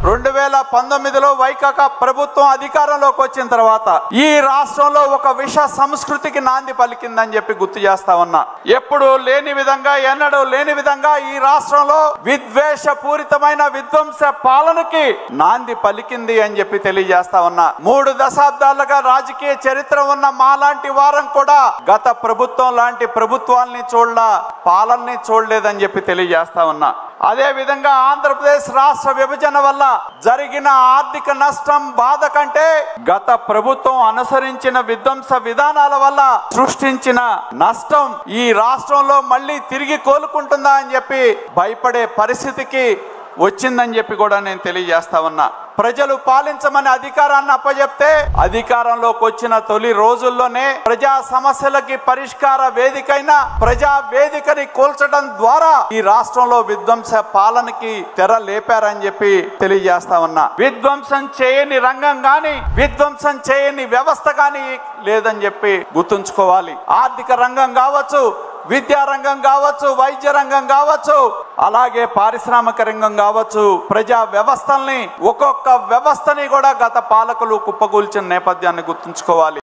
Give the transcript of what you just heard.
2019లో వైకాపా ప్రభుత్వం అధికారంలోకి వచ్చిన తర్వాత ఈ రాష్ట్రంలో ఒక విష సంస్కృతికి నాంది పలికిందని చెప్పి గుర్తు చేస్తా ఉన్నా. ఎప్పుడు లేని విధంగా, ఎన్నడూ లేని విధంగా ఈ రాష్ట్రంలో విద్వేషపూరితమైన విధ్వంస పాలనకి నాంది పలికింది అని చెప్పి తెలియజేస్తా ఉన్నా. 3 దశాబ్దాలుగా రాజకీయ చరిత్ర ఉన్న మాలాంటి వారం కూడా గత ప్రభుత్వం లాంటి ప్రభుత్వాల్ని చూడలా, పాలనని చూడలేదని చెప్పి తెలియజేస్తా ఉన్నా. అదే విధంగా ఆంధ్రప్రదేశ్ రాష్ట్ర విభజన వల్ల జరిగిన ఆర్థిక నష్టం బాధ కంటే గత ప్రభుత్వం అనుసరించిన విధ్వంస విధానాల వల్ల సృష్టించిన నష్టం ఈ రాష్ట్రంలో మళ్ళీ తిరిగి కోలుకుంటుందా అని చెప్పి భయపడే పరిస్థితికి వచ్చిందని చెప్పి కూడా నేను తెలియజేస్తా ఉన్నా. ప్రజలు పాలించమని అధికారాన్ని అప్పచెప్తే అధికారంలోకి వచ్చిన తొలి రోజుల్లోనే ప్రజా సమస్యలకి పరిష్కార వేదికైన ప్రజా వేదికని కూల్చడం ద్వారా ఈ రాష్ట్రంలో విధ్వంస పాలనకి తెర లేపారని చెప్పి తెలియజేస్తా ఉన్నా. విధ్వంసం చేయని రంగం గాని, విధ్వంసం చేయని వ్యవస్థ గాని లేదని చెప్పి గుర్తుంచుకోవాలి. ఆర్థిక రంగం కావచ్చు, విద్యా రంగం కావచ్చు, వైద్య రంగం కావచ్చు, అలాగే పారిశ్రామిక రంగం కావచ్చు, ప్రజా వ్యవస్థల్ని ఒక్కొక్క వ్యవస్థని కూడా గత పాలకులు కుప్పకూల్చిన నేపథ్యాన్ని గుర్తుంచుకోవాలి.